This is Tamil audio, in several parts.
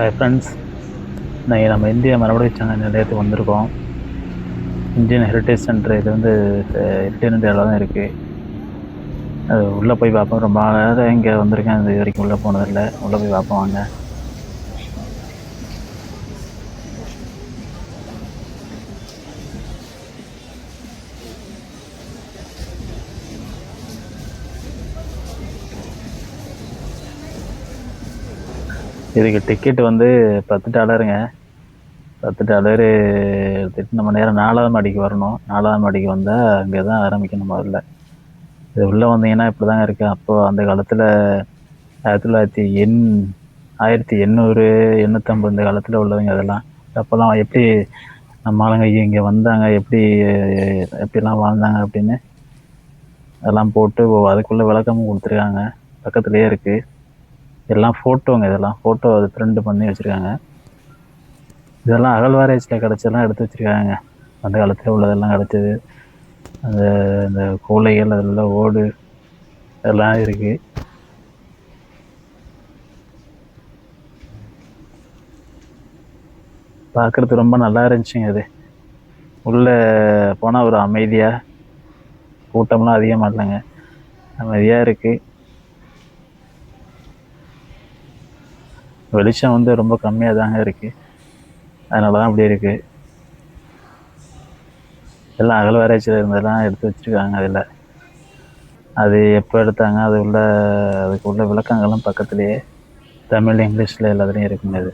ஹாய் ஃப்ரெண்ட்ஸ், இன்றைக்கி நம்ம இந்திய மரபணு சேனல் நிலையத்துக்கு வந்திருக்கோம். இந்தியன் ஹெரிட்டேஜ் சென்டர் இது வந்து இந்தியாவில் தான் இருக்குது. அது உள்ளே போய் பார்ப்போம். ரொம்ப நேரம் இங்கே வந்திருக்கேன், இது வரைக்கும் உள்ளே போனதில்லை. உள்ளே போய் பார்ப்போம் வாங்க. இதுக்கு டிக்கெட் வந்து $10. $10 எடுத்துகிட்டு நம்ம நேரம் 4ஆவது மாடிக்கு வரணும். 4ஆவது மாடிக்கு வந்தால் அங்கே தான் ஆரம்பிக்கணும் முதல்ல. இது உள்ளே வந்தீங்கன்னா இப்படி தாங்க இருக்குது. அப்போது அந்த காலத்தில் 1800 850 இந்த காலத்தில் உள்ளவங்க அதெல்லாம். அப்போல்லாம் எப்படி நம்ம ஆளுங்க இங்கே வந்தாங்க, எப்படிலாம் வாழ்ந்தாங்க அப்படின்னு அதெல்லாம் போட்டு அதுக்குள்ளே விளக்கமும் கொடுத்துருக்காங்க. பக்கத்துலேயே இருக்குது. எல்லாம் ஃபோட்டோங்க, இதெல்லாம் ஃபோட்டோ அது பிரிண்ட் பண்ணி வச்சுருக்காங்க. இதெல்லாம் அகழ்வாராய்ச்சியில் கிடச்செல்லாம் எடுத்து வச்சுருக்காங்க. அந்த காலத்தில் உள்ளதெல்லாம் கிடச்சது. அந்த கூலைகள் அதில் ஓடு இதெல்லாம் இருக்குது. பார்க்குறது ரொம்ப நல்லா இருந்துச்சுங்க. அது உள்ளே போனால் ஒரு அமைதியாக, கூட்டம்லாம் அதிகமாக இல்லைங்க, அமைதியாக இருக்குது. வெளிச்சம் வந்து ரொம்ப கம்மியாக தாங்க இருக்குது, அதனால தான் அப்படி இருக்குது. எல்லாம் அகழ்வாராய்ச்சியில் இருந்ததெல்லாம் எடுத்து வச்சுருக்காங்க. அதில் அது எப்போ எடுத்தாங்க, அதுக்கு உள்ள விளக்கங்களும் பக்கத்துலேயே தமிழ் இங்கிலீஷில் எல்லாத்துலேயும் இருக்குங்க. அது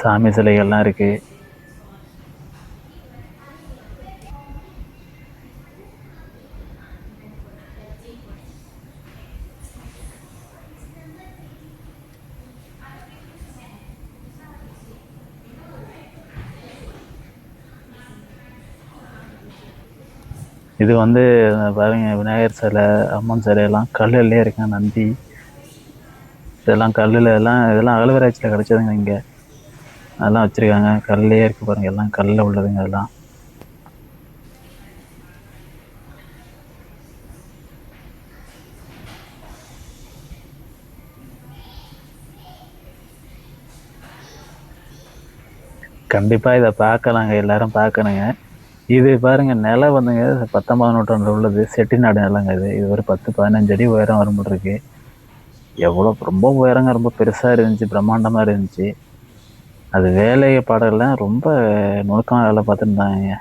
சாமி சிலைகள்லாம் இருக்குது. இது வந்து பாருங்க, விநாயகர் சிலை, அம்மன் சிலையெல்லாம் கல்லுலேயே இருக்குங்க. நந்தி இதெல்லாம் கல்லில், இதெல்லாம் அகழ்வாராய்ச்சியில் கிடச்சதுங்க. இங்கே அதெல்லாம் வச்சுருக்காங்க, கல்லையே இருக்குது பாருங்கள். எல்லாம் கல்லில் உள்ளதுங்க அதெல்லாம். கண்டிப்பாக இதை பார்க்கலாங்க, எல்லோரும் பார்க்கணுங்க. இது பாருங்கள், நிலம் வந்துங்க 19ஆம் நூற்றாண்டில் உள்ளது. செட்டிநாடு நிலங்க. இது ஒரு 10-15 அடி உயரம் வரும்போது இருக்கு. எவ்வளோ ரொம்ப உயரங்க, ரொம்ப பெருசாக இருந்துச்சு, பிரம்மாண்டமாக இருந்துச்சு. அது வேலைப்பாடெல்லாம் ரொம்ப நுணுக்கமாக வேலை பார்த்துருந்தாங்க.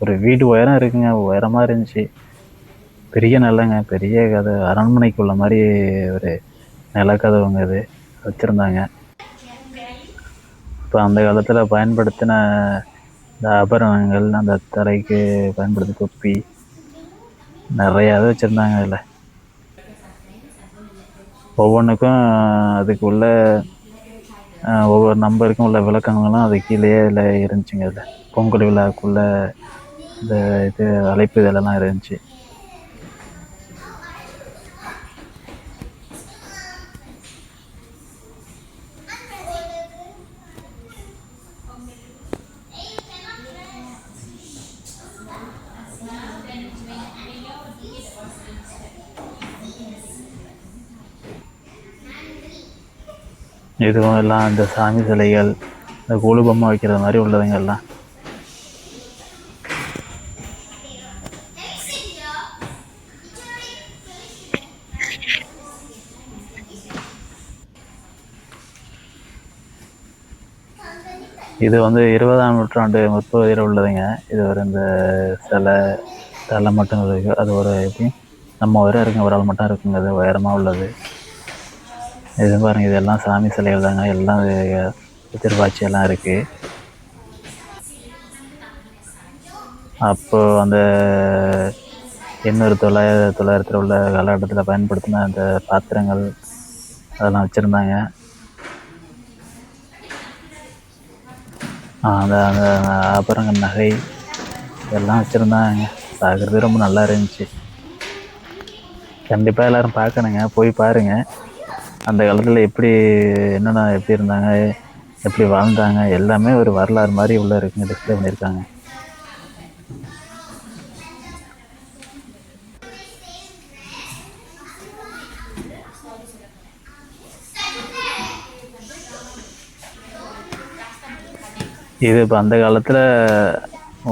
ஒரு வீடு உயரம் இருக்குங்க, உயரமாக இருந்துச்சு. பெரிய நிலங்க, பெரிய கதை, அரண்மனைக்குள்ள மாதிரி ஒரு நிலக்கதவுங்க இது வச்சுருந்தாங்க. இப்போ அந்த காலத்தில் பயன்படுத்தின இந்த ஆபரணங்கள், அந்த தலைக்கு பயன்படுத்தி தொப்பி நிறையா இது வச்சுருந்தாங்க. அதில் ஒவ்வொன்றுக்கும் அதுக்கு உள்ள ஒவ்வொரு நம்பருக்கும் உள்ள விளக்கங்களும் அது கீழேயே இதில் இருந்துச்சுங்க. அதில் பொங்கல் விழாக்குள்ள இந்த இது அழைப்பு இதெல்லாம் இருந்துச்சு. இதுவும் எல்லாம் இந்த சாமி சிலைகள், இந்த கொலு பொம்மை வைக்கிற மாதிரி உள்ளதுங்க எல்லாம். இது வந்து 20ஆம் நூற்றாண்டு முற்பகுதியில் உள்ளதுங்க. இது ஒரு இந்த சிலை தலை மட்டும் இருக்குது. அது ஒரு எப்படி நம்ம உயரம் இருக்குங்க, ஒரு ஆள் மட்டும் இருக்குங்க. அது உயரமாக உள்ளது. இது பாருங்க, இதெல்லாம் சாமி சிலைகள் தாங்க. எல்லாம் எதிர்பார்ச்சி எல்லாம் இருக்குது. அப்போது அந்த 800-900 உள்ள காலகட்டத்தில் பயன்படுத்தின அந்த பாத்திரங்கள் அதெல்லாம் வச்சுருந்தாங்க. அந்த ஆபரணங்கள், நகை இதெல்லாம் வச்சுருந்தாங்க. பார்க்குறது ரொம்ப நல்லா இருந்துச்சு. கண்டிப்பாக எல்லோரும் பார்க்கணுங்க, போய் பாருங்கள். அந்த காலத்தில் எப்படி இருந்தாங்க, எப்படி வாழ்ந்தாங்க, எல்லாமே ஒரு வரலாறு மாதிரி உள்ள இருக்குங்க, டிஸ்பிளே பண்ணியிருக்காங்க. இது இப்போ அந்த காலத்தில்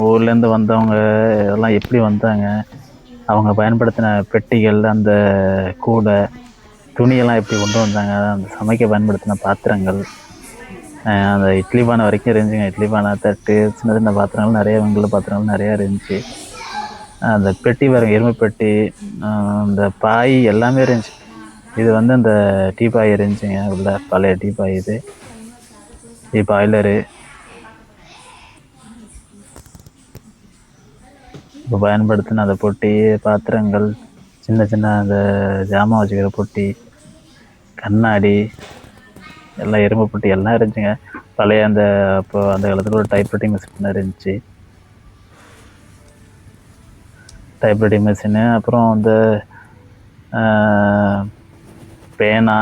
ஊர்லேருந்து வந்தவங்க இதெல்லாம் எப்படி வந்தாங்க, அவங்க பயன்படுத்தின பெட்டிகள், அந்த கூடை, துணியெல்லாம் எப்படி கொண்டு வந்தாங்க, அந்த சமைக்க பயன்படுத்தின பாத்திரங்கள், அந்த இட்லி பானை வரைக்கும் இருந்துச்சுங்க. இட்லி பானை, தட்டு, சின்ன சின்ன பாத்திரங்கள் நிறைய, வெங்கல பாத்திரங்கள் நிறையா இருந்துச்சு. அந்த பெட்டி பாருங்க, எருமை பெட்டி, அந்த பாய் எல்லாமே இருந்துச்சு. இது வந்து அந்த டீ பாய் இருந்துச்சுங்க, உள்ள பழைய டீ பாய். இது டீ பாய்லரு இப்போ பயன்படுத்தின அந்த பொட்டி, பாத்திரங்கள், சின்ன சின்ன அந்த ஜாமான் வச்சுக்கிற பொட்டி, கண்ணாடி, எல்லாம் எறும்பு பொட்டி எல்லாம் இருந்துச்சுங்க. பழைய அந்த அப்போ அந்த காலத்தில் ஒரு டைப்ரைட்டிங் மிஷின் இருந்துச்சு. டைப்ரைட்டிங் மிஷினு, அப்புறம் வந்து பேனா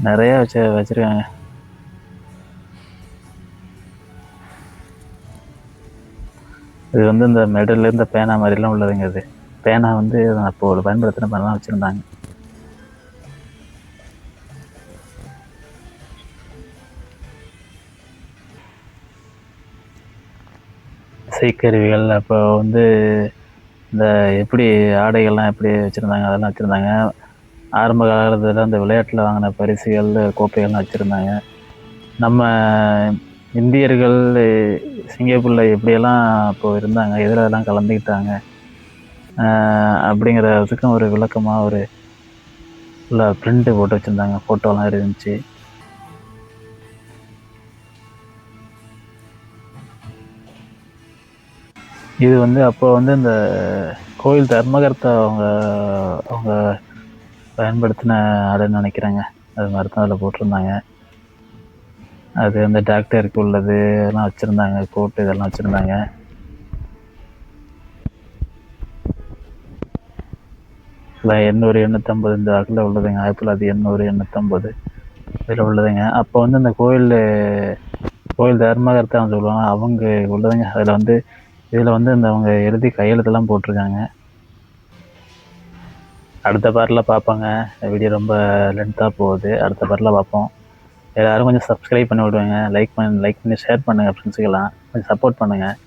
நிறையா வச்சுருக்காங்க. இது வந்து இந்த மெடல், இந்த பேனா மாதிரிலாம் உள்ளதுங்க. இது பேனா வந்து அப்போ ஒரு பயன்படுத்தின பேனாலாம் வச்சுருந்தாங்க. இசைக்கருவிகள் அப்போ வந்து இந்த எப்படி ஆடைகள்லாம் எப்படி வச்சுருந்தாங்க, அதெல்லாம் வச்சுருந்தாங்க. ஆரம்ப காலத்தில் அந்த விளையாட்டில் வாங்கின பரிசுகள், கோப்பைகள்லாம் வச்சுருந்தாங்க. நம்ம இந்தியர்கள் சிங்கப்பூரில் எப்படியெல்லாம் அப்போது இருந்தாங்க, எதிலெல்லாம் கலந்துக்கிட்டாங்க அப்படிங்கிறதுக்கும் ஒரு விளக்கமாக ஒரு உள்ள பிரிண்ட்டு போட்டு வச்சுருந்தாங்க. ஃபோட்டோலாம் இருந்துச்சு. இது வந்து அப்போ வந்து இந்த கோயில் தர்மகர்த்தா அவங்க அவங்க பயன்படுத்தின ஆடைன்னு நினைக்கிறேங்க. அது மாதிரி தான் அதில் போட்டிருந்தாங்க. அது அந்த டாக்டருக்கு உள்ளது எல்லாம் வச்சுருந்தாங்க. கோட்டு இதெல்லாம் வச்சுருந்தாங்க. இல்லை 800 850 இந்த வாக்கில் உள்ளதுங்க. 19800 850 இதில் உள்ளதுங்க. அப்போ வந்து இந்த கோயில் தர்மகர்த்தான்னு சொல்லுவாங்க, அவங்க உள்ளதுங்க. அதில் வந்து இதில் வந்து இந்த அவங்க எழுதி கையெழுத்தெல்லாம் போட்டிருக்காங்க. அடுத்த பாட்டில் பார்ப்போங்க. வீடியோ ரொம்ப லென்த்தாக போகுது. அடுத்த பாட்டில் பார்ப்போம். எல்லோரும் கொஞ்சம் சப்ஸ்கிரைப் பண்ணி விடுவேங்க. லைக் பண்ணி ஷேர் பண்ணுங்கள் ஃப்ரெண்ட்ஸுக்கெல்லாம். கொஞ்சம் சப்போர்ட் பண்ணுங்கள்.